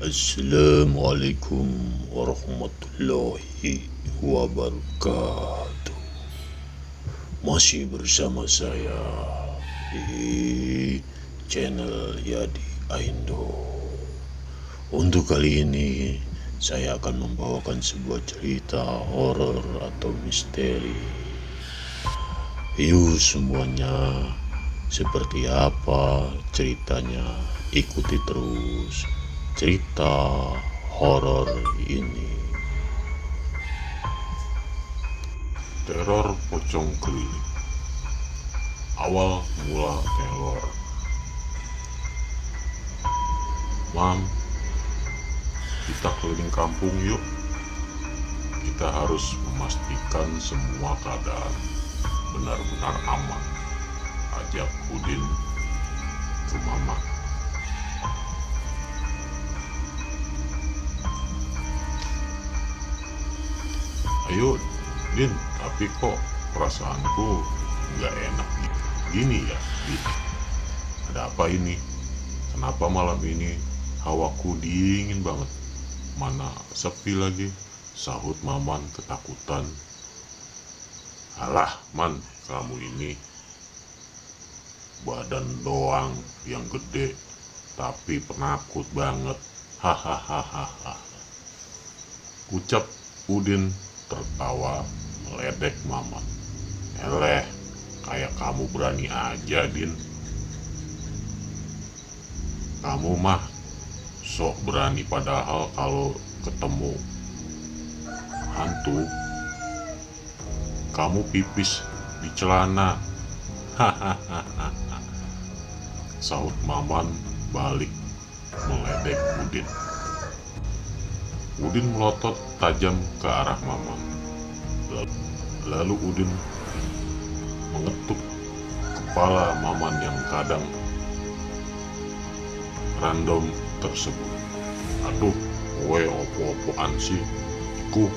Assalamualaikum warahmatullahi wabarakatuh. Masih bersama saya di channel Yadi Aindo. Untuk kali ini saya akan membawakan sebuah cerita horor atau misteri. Yuk semuanya, seperti apa ceritanya? Ikuti terus cerita horor ini. Teror pocong keliling. Awal mula teror. Mam, kita keliling kampung yuk. Kita harus memastikan semua keadaan benar-benar aman. Ajak Udin ke Mama. Ayo Din, tapi kok perasaanku nggak enak gini ya, Din? Ada apa ini? Kenapa malam ini hawaku dingin banget? Mana sepi lagi, sahut Maman ketakutan. Alah, Man, kamu ini badan doang yang gede, tapi penakut banget. Hahaha. Ucap Udin tertawa meledek Maman. Eleh, kayak kamu berani aja, Din. Kamu mah sok berani, padahal kalau ketemu hantu kamu pipis di celana. Hahaha. Sahut Maman balik meledek Udin. Udin melotot tajam ke arah Maman. Lalu Udin mengetuk kepala Maman yang kadang random tersebut. Aduh, kowe opo-opoan sih? Iku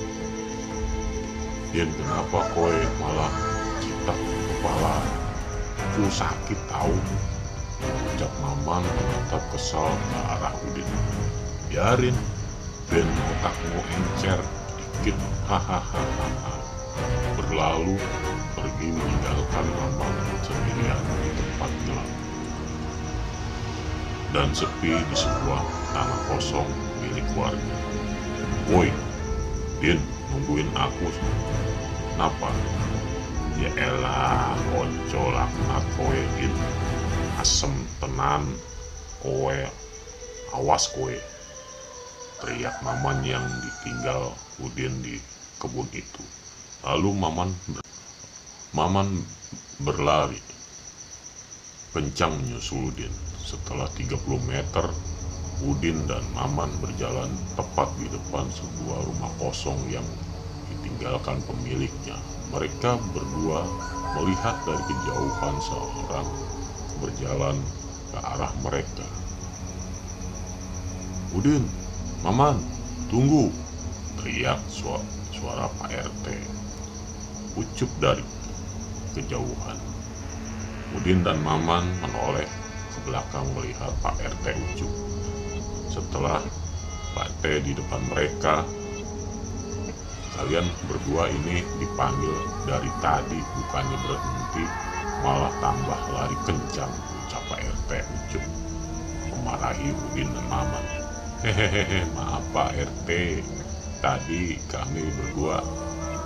Din, kenapa kowe malah citak kepala? Aku sakit tahu. Ucap Maman menatap kesal ke arah Udin. Biarin, ben otakmu encer dikit. Hahaha. Berlalu pergi meninggalkan Maman sendirian di tempat gelap dan sepi di sebuah tanah kosong milik warga. Woi, Din, nungguin aku. Kenapa? Ya elah, koncolak kowe, Din. Asem tenan kowe. Awas kowe, teriak Maman yang ditinggal Udin di kebun itu. Lalu Maman berlari kencang menyusul Udin. Setelah 30 meter, Udin dan Maman berjalan tepat di depan sebuah rumah kosong yang ditinggalkan pemiliknya. Mereka berdua melihat dari kejauhan seorang berjalan ke arah mereka. Udin, Maman, tunggu, teriak suara Pak RT. Ucup dari kejauhan. Udin dan Maman menoleh ke belakang melihat Pak RT Ucup. Setelah Pak RT di depan mereka, kalian berdua ini dipanggil dari tadi, bukannya berhenti, malah tambah lari kencang, ucap Pak RT Ucup memarahi Udin dan Maman. Hehehe, maaf Pak RT, tadi kami berdua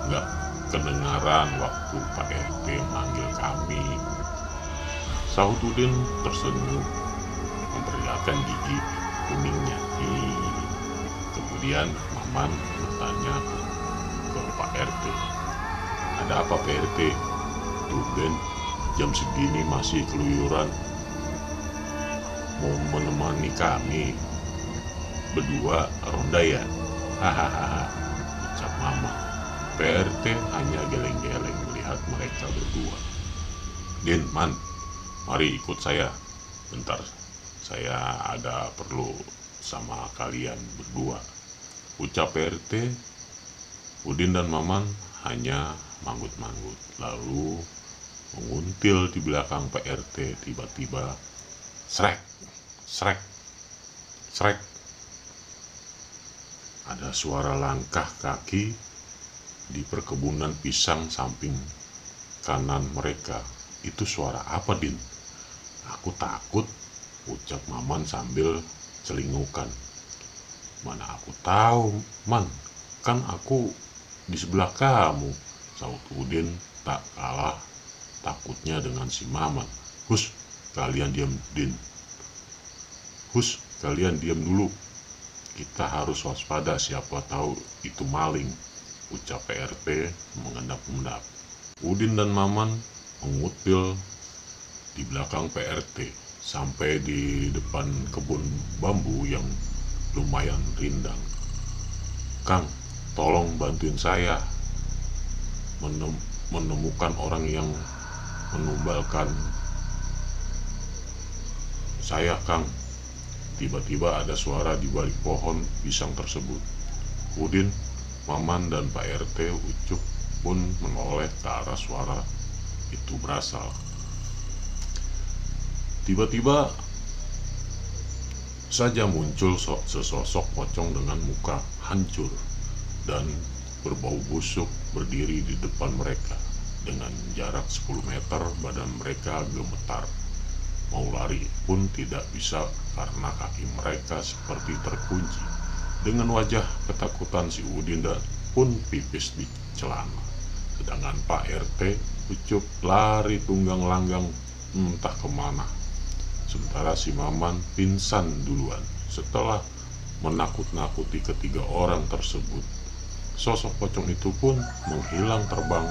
nggak kedengaran waktu Pak RT manggil kami. Sahut Udin tersenyum memperlihatkan gigi kuningnya. Kemudian Maman bertanya ke Pak RT, ada apa Pak RT? Tumben jam segini masih keluyuran, mau menemani kami berdua ronda ya? Hahaha, ucap Mama. PRT hanya geleng-geleng melihat mereka berdua. Din, Man, mari ikut saya. Bentar, saya ada perlu sama kalian berdua, ucap PRT. Udin dan Maman hanya manggut-manggut, lalu menguntil di belakang PRT. Tiba-tiba srek, srek, srek, ada suara langkah kaki di perkebunan pisang samping kanan mereka. Itu suara apa, Din? Aku takut, ucap Maman sambil celingukan. Mana aku tahu, Man, kan aku di sebelah kamu, sahut Udin tak kalah takutnya dengan si Maman. Hus, kalian diam, Din. Hus, kalian diam dulu. Kita harus waspada, siapa tahu itu maling, ucap PRT mengendap-endap. Udin dan Maman mengutil di belakang PRT sampai di depan kebun bambu yang lumayan rindang. Kang, tolong bantuin saya menemukan orang yang menumbalkan saya, Kang. Tiba-tiba ada suara di balik pohon pisang tersebut. Udin, Maman, dan Pak RT Ucup pun menoleh ke arah suara itu berasal. Tiba-tiba saja muncul sesosok pocong dengan muka hancur dan berbau busuk berdiri di depan mereka. Dengan jarak 10 meter badan mereka gemetar. Mau lari pun tidak bisa karena kaki mereka seperti terkunci. Dengan wajah ketakutan si Udin pun pipis di celana. Sedangkan Pak RT Ucup lari tunggang langgang entah kemana. Sementara si Maman pingsan duluan setelah menakut-nakuti ketiga orang tersebut. Sosok pocong itu pun menghilang terbang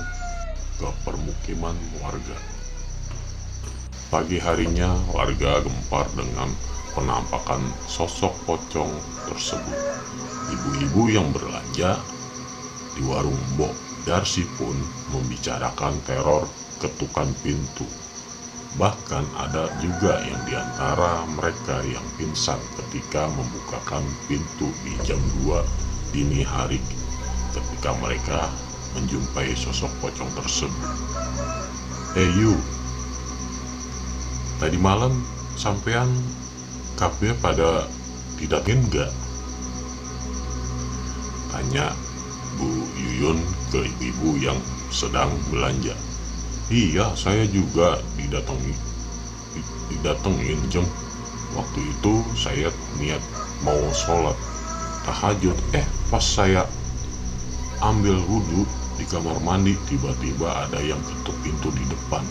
ke permukiman warga. Pagi harinya warga gempar dengan penampakan sosok pocong tersebut. Ibu-ibu yang berlanja di warung Mbok Darsi pun membicarakan teror ketukan pintu. Bahkan ada juga yang diantara mereka yang pingsan ketika membukakan pintu di jam 2 dini hari ketika mereka menjumpai sosok pocong tersebut. Hey you, tadi malam sampean kabeh pada didatengin gak? Tanya Bu Yuyun ke ibu-ibu yang sedang belanja. Iya, saya juga didatengin Jeng. Waktu itu saya niat mau sholat tahajud. Pas saya ambil wudhu di kamar mandi, tiba-tiba ada yang ketuk pintu di depan.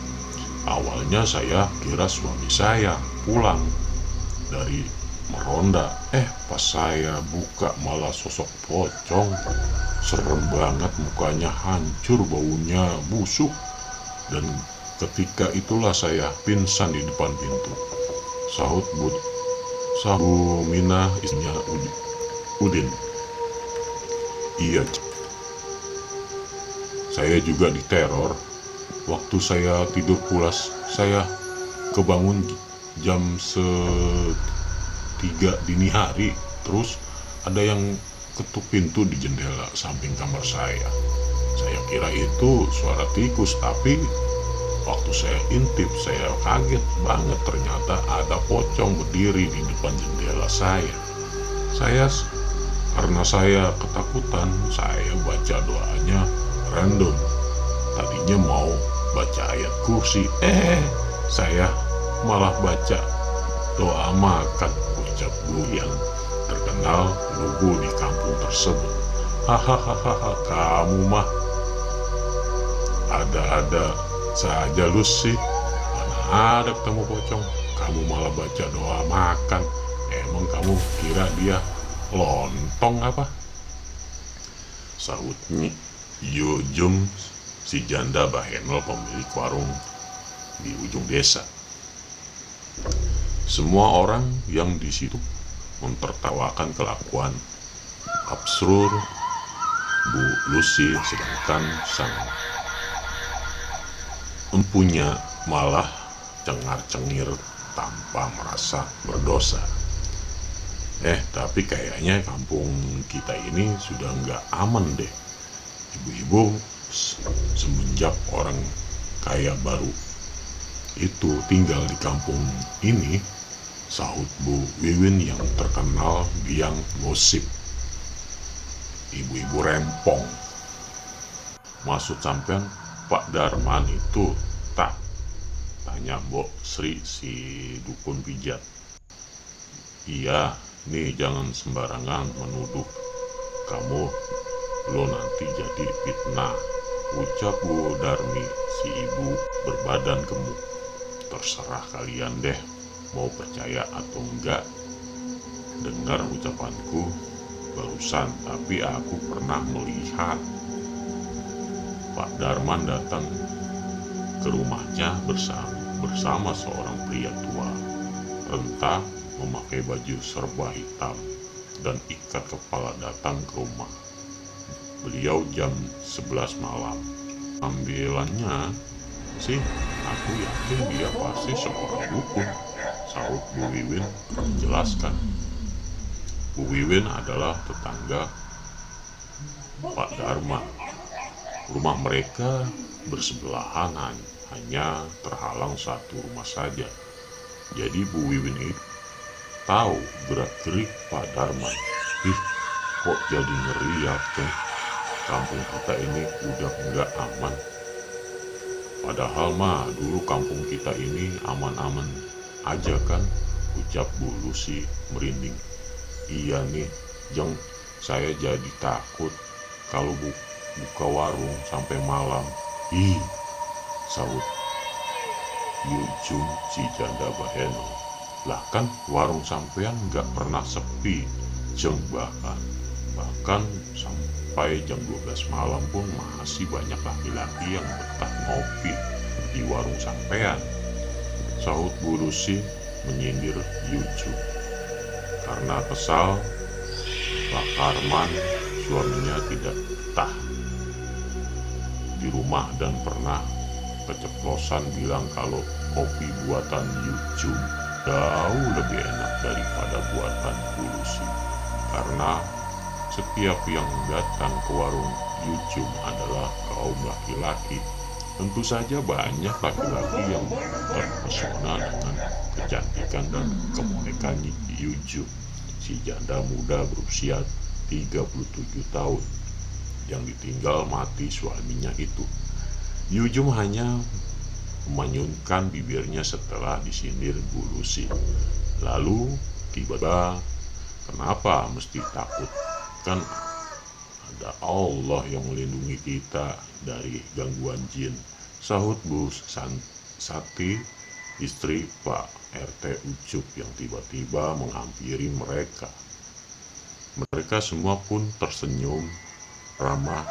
Awalnya saya kira suami saya pulang dari meronda. Pas saya buka malah sosok pocong. Serem banget, mukanya hancur, baunya busuk. Dan ketika itulah saya pingsan di depan pintu, sahut Bu Minah, istrinya Udin. Iya, saya juga diteror. Waktu saya tidur pulas, saya kebangun jam 3 dini hari. Terus ada yang ketuk pintu di jendela samping kamar saya. Saya kira itu suara tikus, tapi waktu saya intip, saya kaget banget. Ternyata ada pocong berdiri di depan jendela saya. Karena saya ketakutan, saya baca doanya random. Tadinya mau baca ayat kursi, saya malah baca doa makan, ucap Bu yang terkenal lugu di kampung tersebut. Hahaha, kamu mah ada-ada saja lu sih. Mana ada ketemu pocong, kamu malah baca doa makan. Emang kamu kira dia lontong apa? Sahutnya Yujum, si janda Bahenol, pemilik warung di ujung desa. Semua orang yang di situ mentertawakan kelakuan absurd Bu Lucy, sedangkan sang empunya malah cengar-cengir tanpa merasa berdosa. Tapi kayaknya kampung kita ini sudah nggak aman deh. Ibu-ibu semenjak orang kaya baru itu tinggal di kampung ini, sahut Bu Wiwin yang terkenal biang gosip. ibu-ibu rempong. Maksud sampean Pak Darman itu tak? Tanya Mbok Sri si dukun pijat. Iya, nih jangan sembarangan menuduh. Kamu lo nanti jadi fitnah, ucap Bu Darmi si ibu berbadan gemuk. Terserah kalian deh mau percaya atau enggak. Dengar ucapanku barusan, tapi aku pernah melihat Pak Darman datang ke rumahnya bersama seorang pria tua, renta, memakai baju serba hitam dan ikat kepala datang ke rumah beliau jam 11 malam. Ambilannya sih, aku yakin dia pasti seorang dukun, sahut Bu Wiwin menjelaskan. Bu Wiwin adalah tetangga Pak Darman. Rumah mereka bersebelahan, hanya terhalang satu rumah saja. Jadi Bu Wiwin itu tahu gerak-gerik Pak Darman. Ih, kok jadi ngeri ya teh? Kampung kita ini udah nggak aman. Padahal mah dulu kampung kita ini aman-aman aja kan, ucap Bu Lucy merinding. Iya nih, Jeng, saya jadi takut kalau buka warung sampai malam. Ih, sahut Yujum si janda Baheno. Lah kan warung sampean nggak pernah sepi, Jeng, bahkan sampai jam 12 malam pun masih banyak laki-laki yang betah ngopi di warung sampean, sahut Bu Lucy menyindir Yujum. Karena kesal, Pak Karman suaminya tidak betah di rumah dan pernah keceplosan bilang kalau kopi buatan Yujum jauh lebih enak daripada buatan Bu Lucy. Karena setiap yang datang ke warung Yujum adalah kaum laki-laki. Tentu saja banyak laki-laki yang terpesona dengan kecantikan dan kemonekan Yujum, si janda muda berusia 37 tahun yang ditinggal mati suaminya itu. Yujum hanya memanyunkan bibirnya setelah disindir Bu Lucy. Lalu tiba-tiba, kenapa mesti takut? Kan ada Allah yang melindungi kita dari gangguan jin, sahut Bu Sati, istri Pak RT Ucup yang tiba-tiba menghampiri mereka. Mereka semua pun tersenyum ramah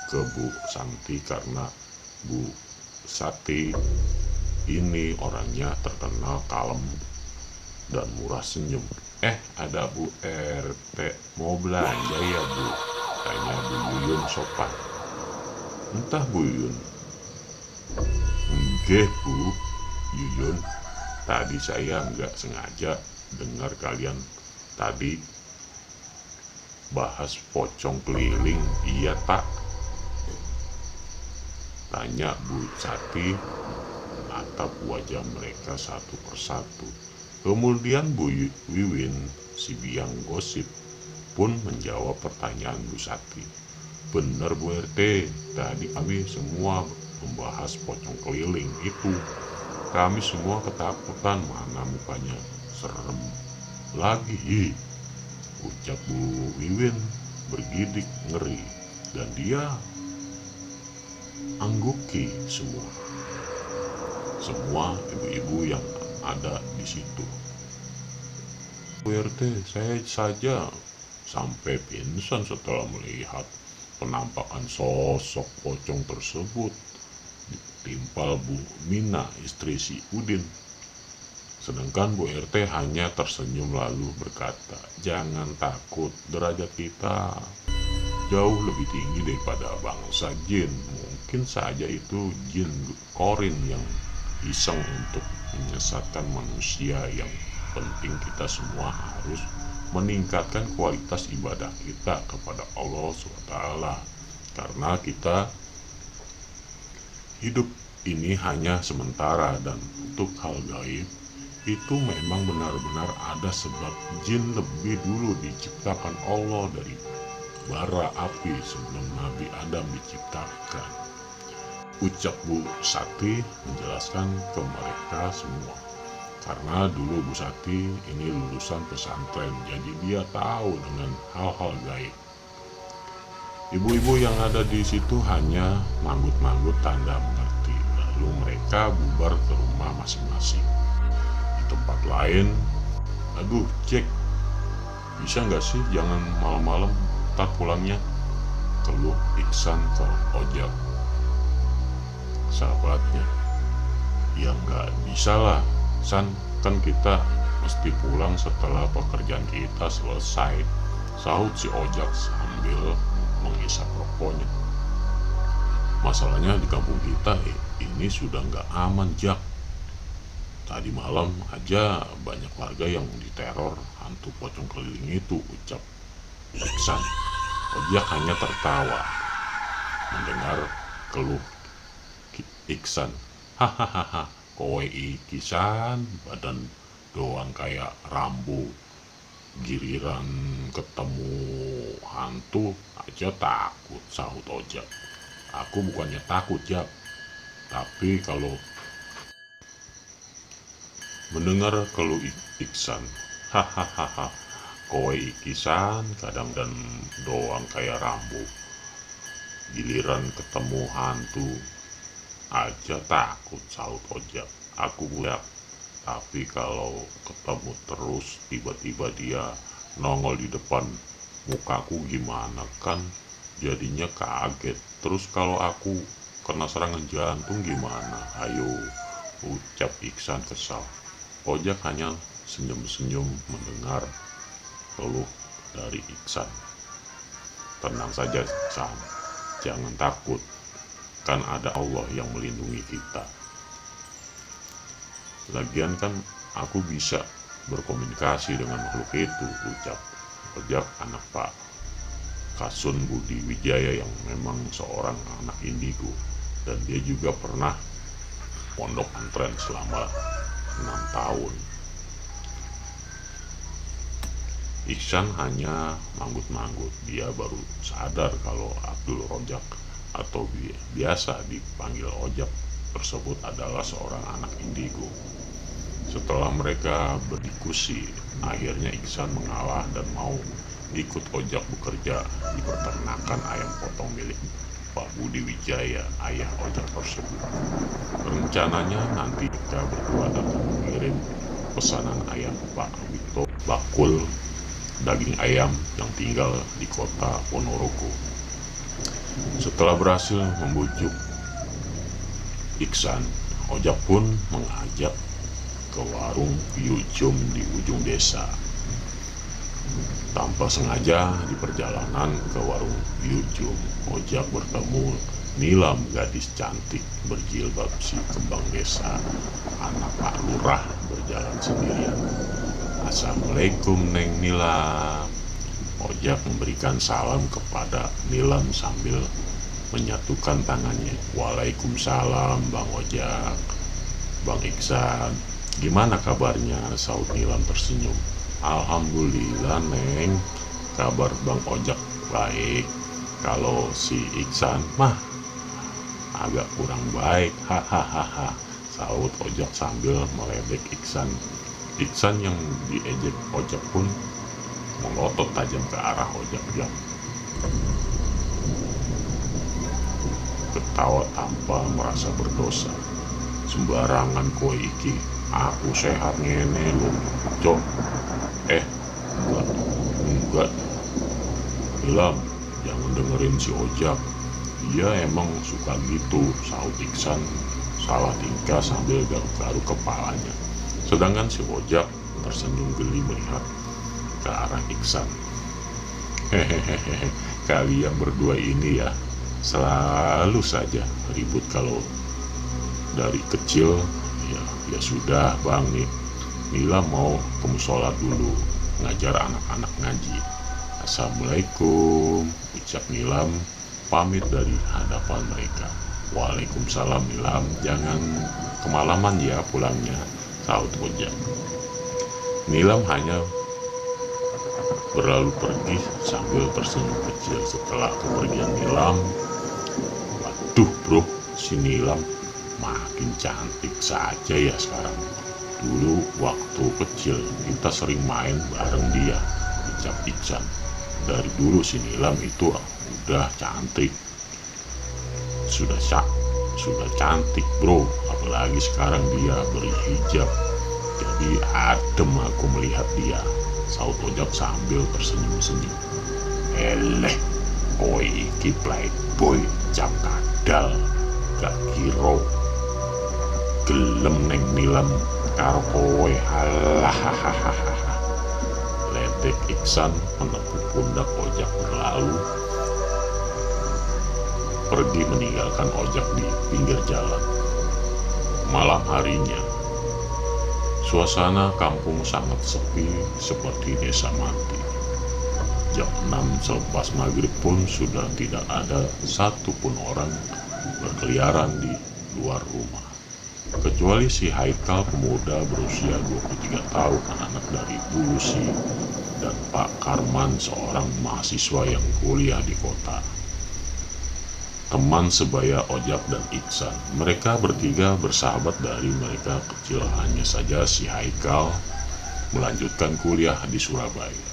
ke Bu Santi karena Bu Sati ini orangnya terkenal kalem dan murah senyum. Ada Bu RT mau belanja ya Bu? Tanya Bu Yuyun sopan. Entah Bu Yuyun. Enggak Bu Yuyun, tadi saya nggak sengaja dengar kalian tadi bahas pocong keliling. Iya tak? Tanya Bu Sati, atap wajah mereka satu persatu. Kemudian Bu Wiwin, si biang gosip, pun menjawab pertanyaan Bu Sati. Bener Bu RT, tadi kami semua membahas pocong keliling itu. Kami semua ketakutan, mana mukanya serem lagi, ucap Bu Wiwin bergidik ngeri. Dan dia angguki semua ibu-ibu yang ada di situ. Bu RT, saya saja sampai pingsan setelah melihat penampakan sosok pocong tersebut, timpal Bu Mina, istri si Udin. Sedangkan Bu RT hanya tersenyum lalu berkata, jangan takut, derajat kita jauh lebih tinggi daripada bangsa jin. Mungkin saja itu jin korin yang iseng untuk menyesatkan manusia. Yang penting kita semua harus meningkatkan kualitas ibadah kita kepada Allah SWT. Karena kita hidup ini hanya sementara, dan untuk hal gaib itu memang benar-benar ada sebab. Jin lebih dulu diciptakan Allah bara api sebelum Nabi Adam diciptakan. Ucap Bu Sati menjelaskan ke mereka semua. Karena dulu Bu Sati ini lulusan pesantren, jadi dia tahu dengan hal-hal gaib. Ibu-ibu yang ada di situ hanya manggut-manggut tanda mengerti. Lalu mereka bubar ke rumah masing-masing. Di tempat lain, aduh Jack, bisa nggak sih jangan malam-malam, ntar pulangnya, keluh Iksan ke Ojak, sahabatnya. Ya nggak bisa lah, San, kan kita mesti pulang setelah pekerjaan kita selesai, sahut si Ojak sambil menghisap rokoknya. Masalahnya di kampung kita ini sudah nggak aman, Jak. Tadi malam aja banyak warga yang diteror hantu pocong keliling itu, ucap Iksan. Ojak hanya tertawa mendengar keluh Iksan. Hahaha, kowe iki San, badan doang kayak Rambo, giliran ketemu hantu aja takut, sahut Ojak. Aku bukannya takut, Jak, tapi kalau mendengar keluh Iksan, hahaha, kowe iki San kadang dan doang kayak Rambo, giliran ketemu hantu aja takut, sahut Ojak. Aku budak, tapi kalau ketemu terus tiba-tiba dia nongol di depan mukaku gimana, kan jadinya kaget. Terus kalau aku kena serangan jantung gimana? Ayo, ucap Iksan kesal. Ojak hanya senyum-senyum mendengar keluh dari Iksan. Tenang saja, San, jangan takut, kan ada Allah yang melindungi kita. Lagian kan aku bisa berkomunikasi dengan makhluk itu, ucap Ojak anak Pak Kasun Budi Wijaya yang memang seorang anak indigo, dan dia juga pernah pondok pesantren selama 6 tahun. Iksan hanya manggut-manggut. Dia baru sadar kalau Abdul Rojak atau biasa dipanggil Ojak tersebut adalah seorang anak indigo. Setelah mereka berdiskusi, akhirnya Iksan mengalah dan mau ikut Ojak bekerja di peternakan ayam potong milik Pak Budi Wijaya, ayah Ojak tersebut. Rencananya nanti kita berdua akan mengirim pesanan ayam Pak Wito Bakul daging ayam yang tinggal di kota Ponorogo. Setelah berhasil membujuk Iksan, Ojak pun mengajak ke warung Yujum di ujung desa. Tanpa sengaja di perjalanan ke warung Yujum, Ojak bertemu Nilam, gadis cantik berjilbab si kembang desa, anak Pak Lurah, berjalan sendirian. Assalamualaikum Neng Nilam. Ojak memberikan salam kepada Nilam sambil menyatukan tangannya. Waalaikumsalam Bang Ojak. Bang Iksan, gimana kabarnya? Sahut Nilam tersenyum. Alhamdulillah Neng, kabar Bang Ojak baik. Kalau si Iksan mah agak kurang baik, hahaha, sahut Ojak sambil meledek Iksan. Iksan yang diejek Ojak pun melotot tajam ke arah Ojak yang ketawa tanpa merasa berdosa. Sembarangan kowe iki, aku sehat ngene lho, Cok. Enggak. Nilam, jangan dengerin si Ojak. Dia emang suka gitu, sahut Iksan salah tingkah sambil garuk-garuk kepalanya. Sedangkan si Ojak tersenyum geli melihat ke arah Iksan. Hehehe, kalian berdua ini ya selalu saja ribut. Kalau dari kecil ya sudah Bang nih, Nila mau ke musola dulu ngajar anak-anak ngaji. Assalamualaikum, ucap Nilam pamit dari hadapan mereka. Waalaikumsalam Nilam, jangan kemalaman ya pulangnya, sahut Ojak. Nilam hanya berlalu pergi sambil tersenyum kecil. Setelah kepergian Nilam, waduh bro, si Nilam makin cantik saja ya sekarang. Dulu waktu kecil kita sering main bareng dia, ucap Iksan. Dari dulu si Nilam itu udah cantik, sudah cantik bro, apalagi sekarang dia berhijab, jadi adem aku melihat dia, saut Ojak sambil tersenyum-senyum. Eleh, kowe iki playboy cap kadal, gak kira gelem neng Nilam karo kowe. Hahaha. Ledek Iksan menepuk pundak Ojak berlalu pergi meninggalkan Ojak di pinggir jalan. Malam harinya, suasana kampung sangat sepi seperti desa mati. Jam 6 selepas maghrib pun sudah tidak ada satupun orang berkeliaran di luar rumah. Kecuali si Haikal, pemuda berusia 23 tahun, anak dari Bulusi, dan Pak Karman, seorang mahasiswa yang kuliah di kota. Teman sebaya Ojak dan Iksan. Mereka bertiga bersahabat dari mereka kecil, hanya saja si Haikal melanjutkan kuliah di Surabaya.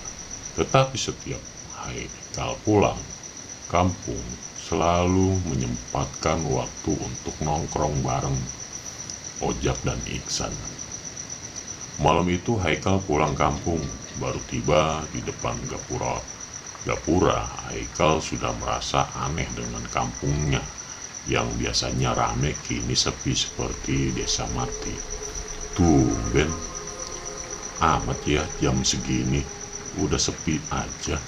Tetapi setiap Haikal pulang kampung, selalu menyempatkan waktu untuk nongkrong bareng Ojak dan Iksan. Malam itu Haikal pulang kampung, baru tiba di depan Gapura. Haikal sudah merasa aneh dengan kampungnya yang biasanya rame, kini sepi seperti desa mati. Tumben amat ya, jam segini udah sepi aja.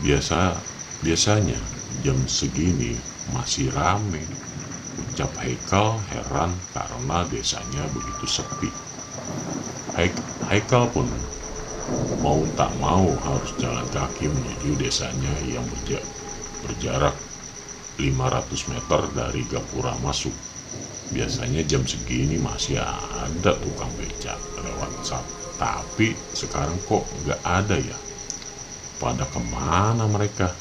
Biasanya jam segini masih rame, ucap Haikal heran karena desanya begitu sepi. Haikal pun mau tak mau harus jalan kaki menuju desanya yang berjarak 500 meter dari Gapura masuk. Biasanya jam segini masih ada tukang becak lewat, tapi sekarang kok nggak ada ya? Pada kemana mereka?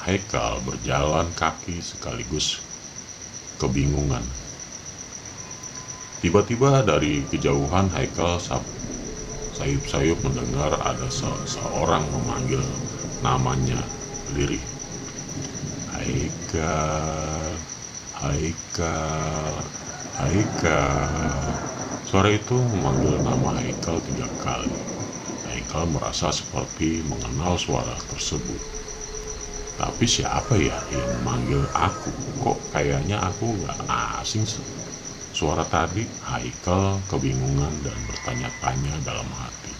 Haikal berjalan kaki sekaligus kebingungan. Tiba-tiba dari kejauhan Haikal sayup-sayup mendengar ada seorang memanggil namanya lirih. Haikal, Haikal, Haikal. Suara itu memanggil nama Haikal 3 kali. Haikal merasa seperti mengenal suara tersebut. Tapi siapa ya yang memanggil aku? Kok kayaknya aku gak asing suara tadi? Haikal kebingungan dan bertanya-tanya dalam hati.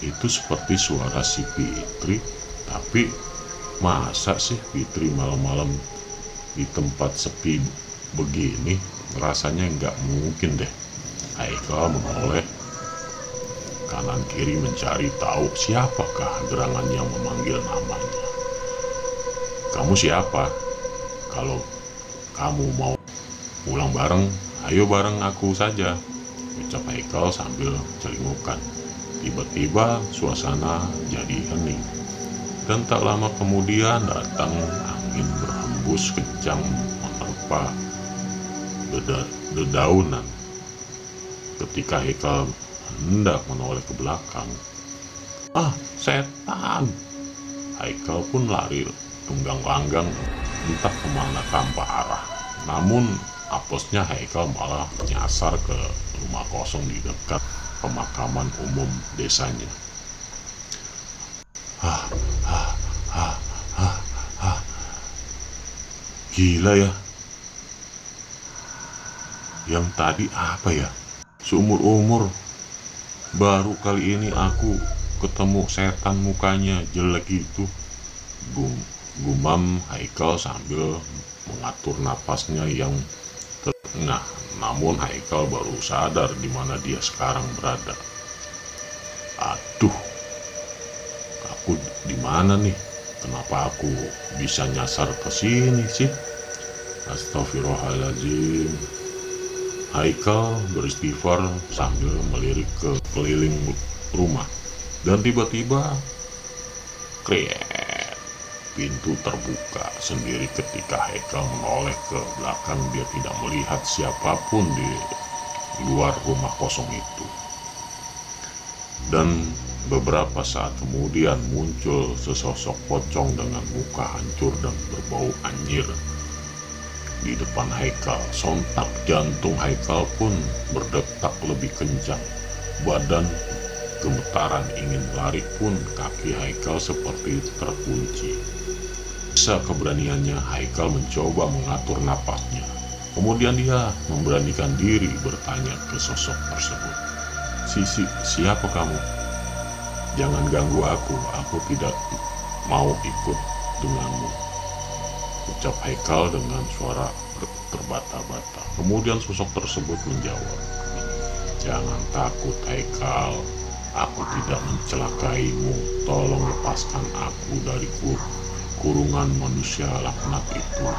Itu seperti suara si Fitri, tapi masa sih Fitri malam-malam di tempat sepi begini? Rasanya nggak mungkin deh. Haikal menoleh kanan kiri mencari tahu siapakah gerangan yang memanggil namanya. Kamu siapa? Kalau kamu mau pulang bareng, ayo bareng aku saja, ucap Haikal sambil celingukan. Tiba-tiba suasana jadi hening, dan tak lama kemudian datang angin berhembus kencang menerpa dedaunan. Ketika Haikal hendak menoleh ke belakang, "Ah, setan!" Haikal pun lari tunggang langgang entah kemana tanpa arah. Namun apesnya Haikal malah nyasar ke rumah kosong di dekat pemakaman umum desanya. Gila ya, yang tadi apa ya? Seumur-umur baru kali ini aku ketemu setan mukanya jelek gitu, gumam Haikal sambil mengatur napasnya yang terengah. Namun Haikal baru sadar di mana dia sekarang berada. Aduh, aku di mana nih? Kenapa aku bisa nyasar ke sini sih? Astagfirullahaladzim. Haikal beristighfar sambil melirik ke keliling rumah. Dan tiba-tiba, kriek, pintu terbuka sendiri ketika Haikal menoleh ke belakang. Dia tidak melihat siapapun di luar rumah kosong itu. Dan beberapa saat kemudian muncul sesosok pocong dengan muka hancur dan berbau anyir di depan Haikal. Sontak jantung Haikal pun berdetak lebih kencang. Badan gemetaran, ingin lari pun kaki Haikal seperti terkunci. Bisa keberaniannya, Haikal mencoba mengatur napasnya. Kemudian dia memberanikan diri bertanya ke sosok tersebut. Siapa kamu? Jangan ganggu aku tidak mau ikut denganmu, ucap Haikal dengan suara terbata-bata. Kemudian sosok tersebut menjawab, jangan takut Haikal, aku tidak mencelakaimu, tolong lepaskan aku dari kurungan manusia laknat itu,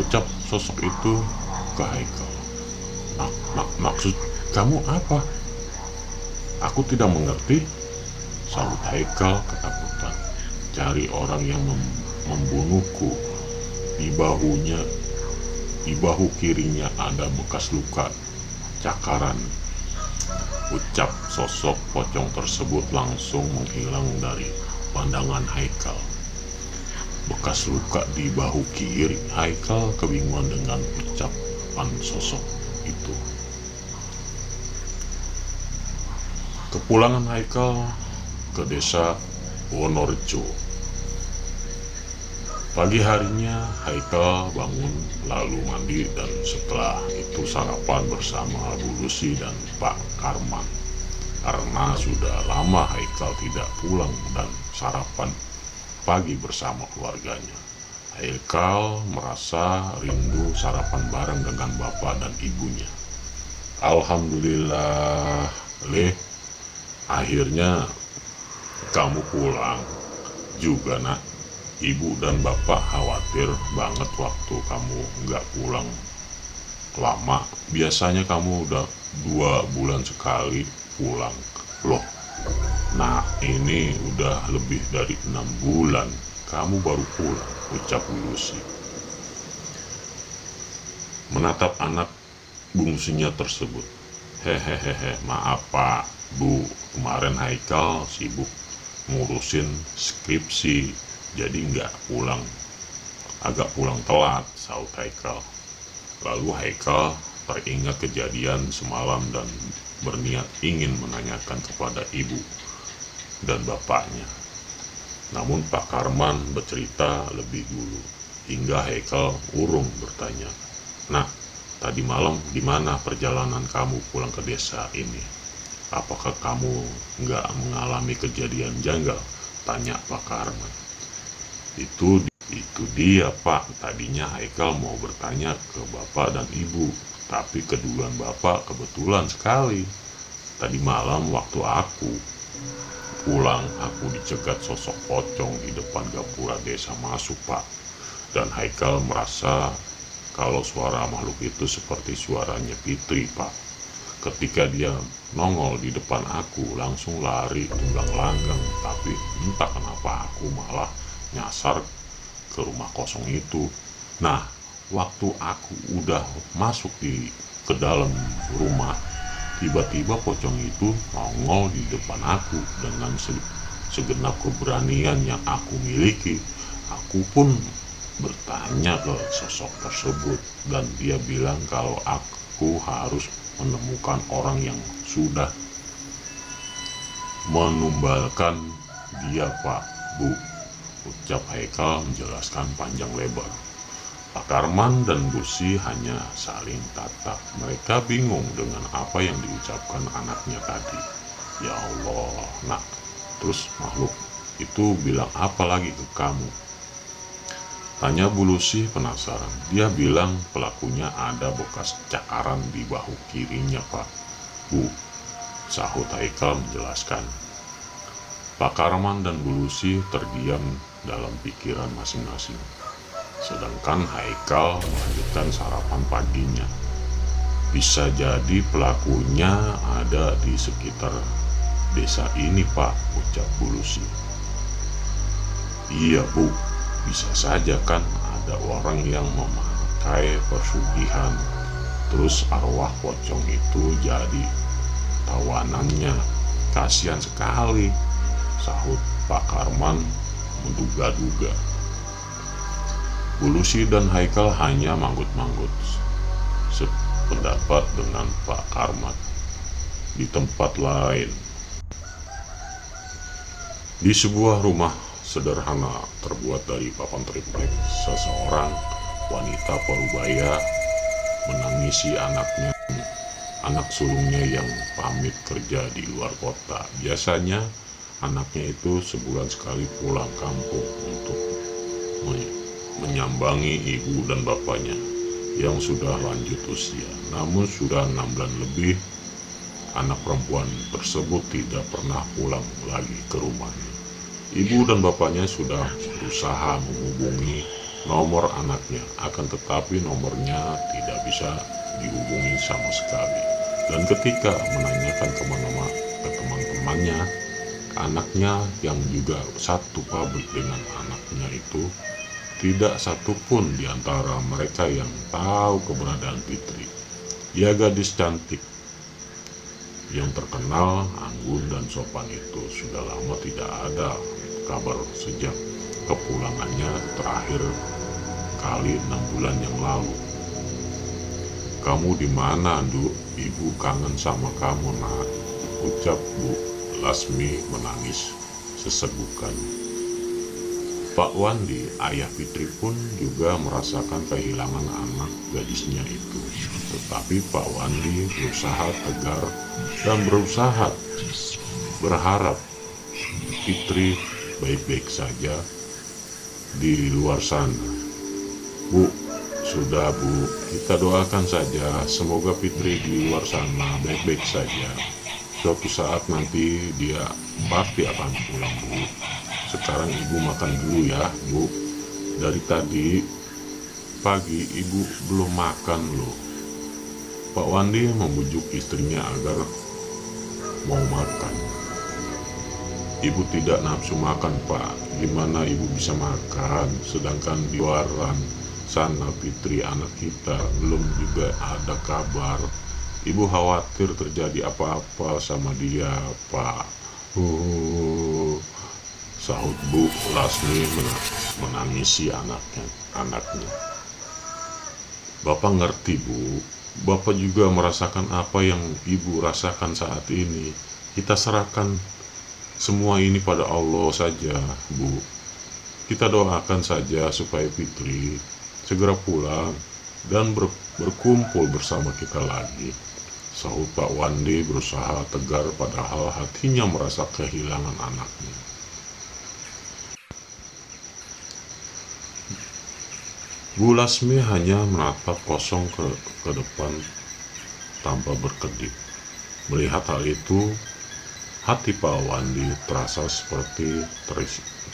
ucap sosok itu ke Haikal. Maksud kamu apa? Aku tidak mengerti, sahut Haikal ketakutan. Cari orang yang membunuhku. Di bahu kirinya ada bekas luka cakaran, ucap sosok pocong tersebut langsung menghilang dari pandangan Haikal. Bekas luka di bahu kiri. Haikal kebingungan dengan ucapan sosok itu. Kepulangan Haikal ke desa Wonorejo. Pagi harinya Haikal bangun lalu mandi dan setelah itu sarapan bersama Bu Lucy dan Pak Karman. Karena sudah lama Haikal tidak pulang dan sarapan pagi bersama keluarganya. Haikal merasa rindu sarapan bareng dengan bapak dan ibunya. Alhamdulillah, akhirnya kamu pulang juga, nak. Ibu dan bapak khawatir banget waktu kamu nggak pulang lama. Biasanya kamu udah 2 bulan sekali pulang. Loh, nah ini udah lebih dari 6 bulan kamu baru pulang, ucap Lucy. Menatap anak bungsunya tersebut. Hehehe, maaf Pak, Bu, kemarin Haikal sibuk ngurusin skripsi, jadi agak pulang telat, sahut Haikal. Lalu Haikal teringat kejadian semalam dan berniat ingin menanyakan kepada ibu dan bapaknya. Namun Pak Karman bercerita lebih dulu, hingga Haikal urung bertanya, "Nah, tadi malam di mana perjalanan kamu pulang ke desa ini? Apakah kamu nggak mengalami kejadian janggal?" tanya Pak Karman. Itu dia Pak, tadinya Haikal mau bertanya ke bapak dan ibu, tapi keduluan bapak kebetulan sekali. Tadi malam waktu aku pulang, aku dicegat sosok pocong di depan gapura desa masuk Pak. Dan Haikal merasa kalau suara makhluk itu seperti suaranya Fitri Pak. Ketika dia nongol di depan aku, langsung lari tunggang langgang, tapi entah kenapa aku malah nyasar ke rumah kosong itu. Nah, waktu aku udah masuk ke dalam rumah, tiba-tiba pocong itu nongol di depan aku. Dengan segenap keberanian yang aku miliki, aku pun bertanya ke sosok tersebut, dan dia bilang kalau aku harus menemukan orang yang sudah menumbalkan dia Pak, Bu, ucap Haikal menjelaskan panjang lebar. Pak Karman dan Lucy hanya saling tatap. Mereka bingung dengan apa yang diucapkan anaknya tadi. Ya Allah, nak, terus makhluk itu bilang apa lagi ke kamu? Tanya Bu Lucy penasaran. Dia bilang pelakunya ada bekas cakaran di bahu kirinya Pak, Bu, sahut Haikal menjelaskan. Pak Karman dan Bu Lucy terdiam dalam pikiran masing-masing. Sedangkan Haikal melanjutkan sarapan paginya. Bisa jadi pelakunya ada di sekitar desa ini, Pak, ucap Bu Lucy. Iya, Bu, bisa saja kan ada orang yang memakai pesugihan, terus arwah pocong itu jadi tawanannya. Kasihan sekali, sahut Pak Karman menduga-duga. Bu Lucy dan Haikal hanya manggut-manggut, sependapat dengan Pak Karman. Di tempat lain, di sebuah rumah sederhana terbuat dari papan triplek, seseorang wanita parubaya menangisi anaknya, anak sulungnya yang pamit kerja di luar kota. Biasanya anaknya itu sebulan sekali pulang kampung untuk menyambangi ibu dan bapaknya yang sudah lanjut usia. Namun sudah 6 bulan lebih, anak perempuan tersebut tidak pernah pulang lagi ke rumahnya. Ibu dan bapaknya sudah berusaha menghubungi nomor anaknya, akan tetapi nomornya tidak bisa dihubungi sama sekali. Dan ketika menanyakan ke teman-temannya, anaknya yang juga satu pabrik dengan anaknya itu, tidak satupun di antara mereka yang tahu keberadaan Fitri. Dia gadis cantik yang terkenal, anggun dan sopan itu sudah lama tidak ada kabar sejak kepulangannya terakhir kali 6 bulan yang lalu. Kamu di mana, Nduk? Ibu kangen sama kamu, Nak, ucap Bu Lasmi menangis sesegukan. Pak Wandi, ayah Fitri pun juga merasakan kehilangan anak gadisnya itu. Tetapi Pak Wandi berusaha tegar dan berusaha berharap Fitri baik-baik saja di luar sana. Bu, sudah Bu, kita doakan saja semoga Fitri di luar sana baik-baik saja. Suatu saat nanti dia pasti akan pulang, Bu. Sekarang Ibu makan dulu ya, Bu. Dari tadi pagi Ibu belum makan loh. Pak Wandi membujuk istrinya agar mau makan. Ibu tidak nafsu makan, Pak. Gimana Ibu bisa makan? Sedangkan di luaran sana Fitri anak kita belum juga ada kabar. Ibu khawatir terjadi apa-apa sama dia, Pak. Sahut Bu Lasmi menangisi anaknya. Bapak ngerti, Bu. Bapak juga merasakan apa yang Ibu rasakan saat ini. Kita serahkan semua ini pada Allah saja, Bu. Kita doakan saja supaya Fitri segera pulang dan berkumpul bersama kita lagi. Sahut Pak Wandi berusaha tegar padahal hatinya merasa kehilangan anaknya. Bu Lasmi hanya menatap kosong ke depan tanpa berkedip. Melihat hal itu, hati Pak Wandi terasa seperti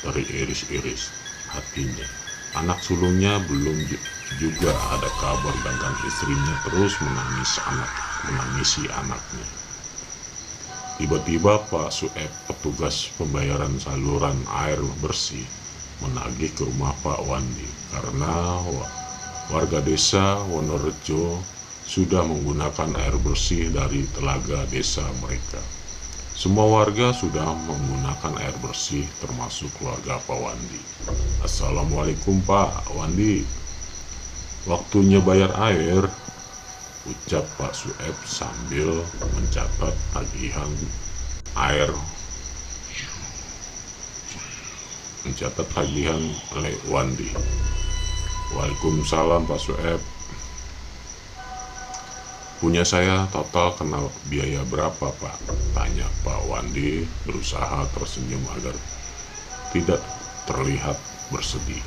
teriris-iris hatinya. Anak sulungnya belum juga ada kabar, dan istrinya terus menangisi anaknya. Tiba-tiba Pak Sueb, petugas pembayaran saluran air bersih, menagih ke rumah Pak Wandi karena warga desa Wonorejo sudah menggunakan air bersih dari telaga desa mereka. Semua warga sudah menggunakan air bersih termasuk keluarga Pak Wandi. Assalamualaikum Pak Wandi, waktunya bayar air, ucap Pak Sueb sambil mencatat tagihan air. Oleh Wandi. Waalaikumsalam Pak Sueb. Punya saya total kena biaya berapa Pak? Tanya Pak Wandi berusaha tersenyum agar tidak terlihat bersedih.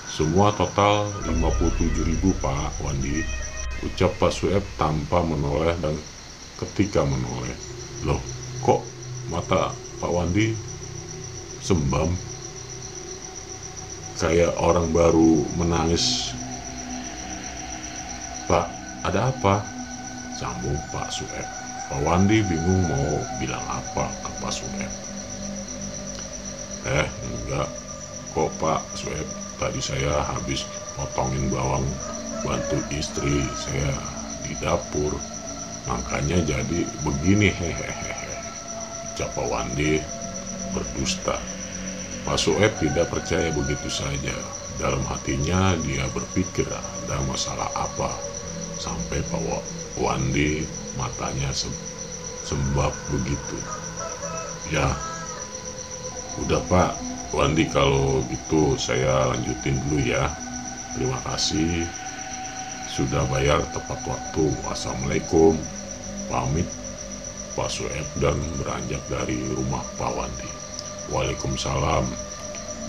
Semua total 57.000 Pak Wandi, ucap Pak Sueb tanpa menoleh. Dan ketika menoleh, loh kok mata Pak Wandi sembam kayak orang baru menangis. Pak, ada apa? Sambung Pak Sueb. Pak Wandi bingung mau bilang apa ke Pak Sueb. Enggak kok Pak Sueb, tadi saya habis potongin bawang bantu istri saya di dapur, makanya jadi begini, hehehe. Ucap Pak Wandi berdusta. Pak Sueb tidak percaya begitu saja. Dalam hatinya dia berpikir ada masalah apa sampai Pak Wandi matanya sembab begitu. Ya udah Pak Wandi, kalau gitu saya lanjutin dulu ya. Terima kasih sudah bayar tepat waktu. Wassalamualaikum. Pamit Pak Sueb dan beranjak dari rumah Pak Wandi. Waalaikumsalam.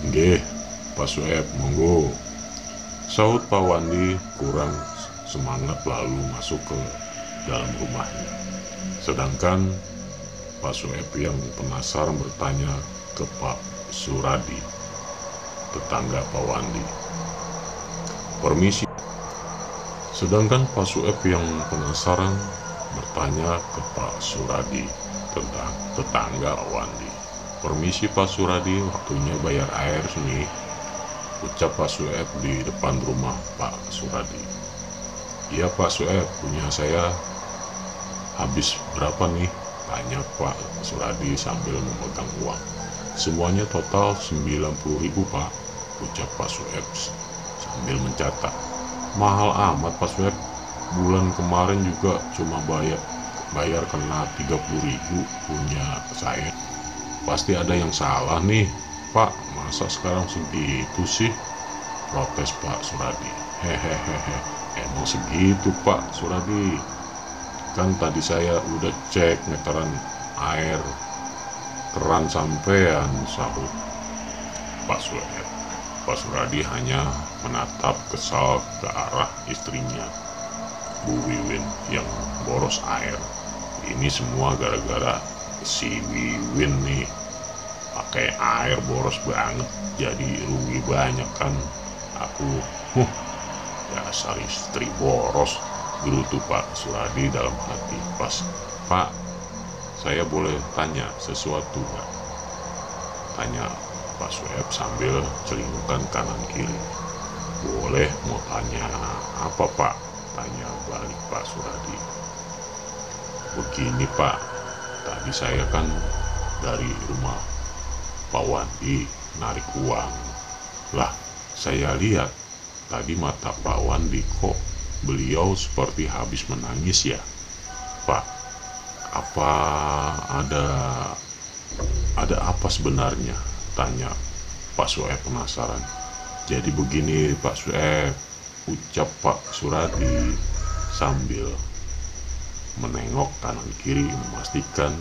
Nggih Pak Sueb, monggo, sahut Pak Wandi kurang semangat lalu masuk ke dalam rumahnya. Sedangkan Pak Sueb yang penasaran bertanya ke Pak Suradi, tetangga Pak Wandi. Permisi. Sedangkan Pak Sueb yang penasaran bertanya ke Pak Suradi, tentang tetangga Pak Wandi. Permisi Pak Suradi, waktunya bayar air sini, ucap Pak Sueb di depan rumah Pak Suradi. Iya Pak Sueb, punya saya habis berapa nih? Tanya Pak Suradi sambil memegang uang. Semuanya total 90.000 Pak, ucap Pak Sueb sambil mencatat. Mahal amat Pak Sueb, bulan kemarin juga cuma bayar kena 30.000 punya saya. Pasti ada yang salah nih Pak, masa sekarang segitu sih? Protes Pak Suradi. Hehehe, emang segitu Pak Suradi, kan tadi saya udah cek meteran air keran sampean, sahut Pak Sueb. Pak Suradi hanya menatap kesal ke arah istrinya, Bu Wiwin, yang boros air. Ini semua gara-gara si Wiwin nih, pakai air boros banget, jadi rugi banyak kan aku. Dasar istri boros, gerutu Pak Suradi dalam hati. Pak, saya boleh tanya sesuatu nggak? Tanya Pak Sueb sambil celingkukan kanan kiri. Boleh, mau tanya apa Pak? Tanya balik Pak Suradi. Begini Pak, tadi saya kan dari rumah Pak Wandi narik uang. Lah, saya lihat tadi mata Pak Wandi kok beliau seperti habis menangis ya Pak. Apa ada apa sebenarnya? Tanya Pak Sueb penasaran. Jadi begini Pak Sueb, ucap Pak Suradi sambil menengok kanan kiri memastikan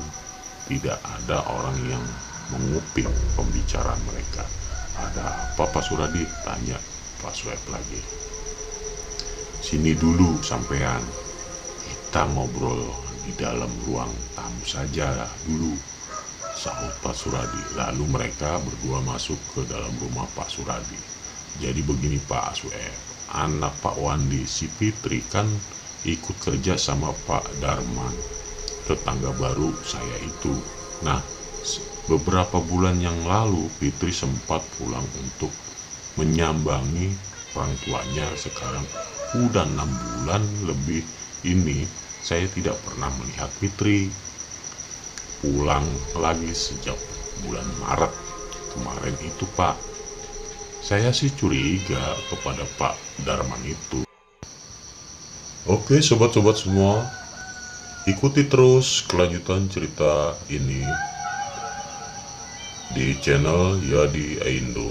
tidak ada orang yang menguping pembicaraan mereka. Ada apa Pak Suradi? Tanya Pak Sueb lagi. Sini dulu sampean, kita ngobrol di dalam ruang tamu saja dulu, sahut Pak Suradi. Lalu mereka berdua masuk ke dalam rumah Pak Suradi. Jadi begini Pak Sueb, anak Pak Wandi, si Fitri kan ikut kerja sama Pak Darman, tetangga baru saya itu. Nah, beberapa bulan yang lalu Fitri sempat pulang untuk menyambangi orang tuanya. Sekarang udah 6 bulan lebih ini saya tidak pernah melihat Fitri pulang lagi sejak bulan Maret kemarin itu Pak. Saya sih curiga kepada Pak Darman itu. Oke sobat-sobat semua, ikuti terus kelanjutan cerita ini di channel Yadi Aindo.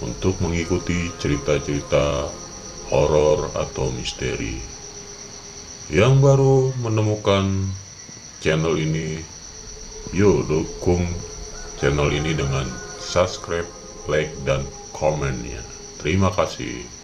Untuk mengikuti cerita-cerita horor atau misteri yang baru menemukan channel ini, yuk dukung channel ini dengan subscribe, like, dan komennya. Terima kasih.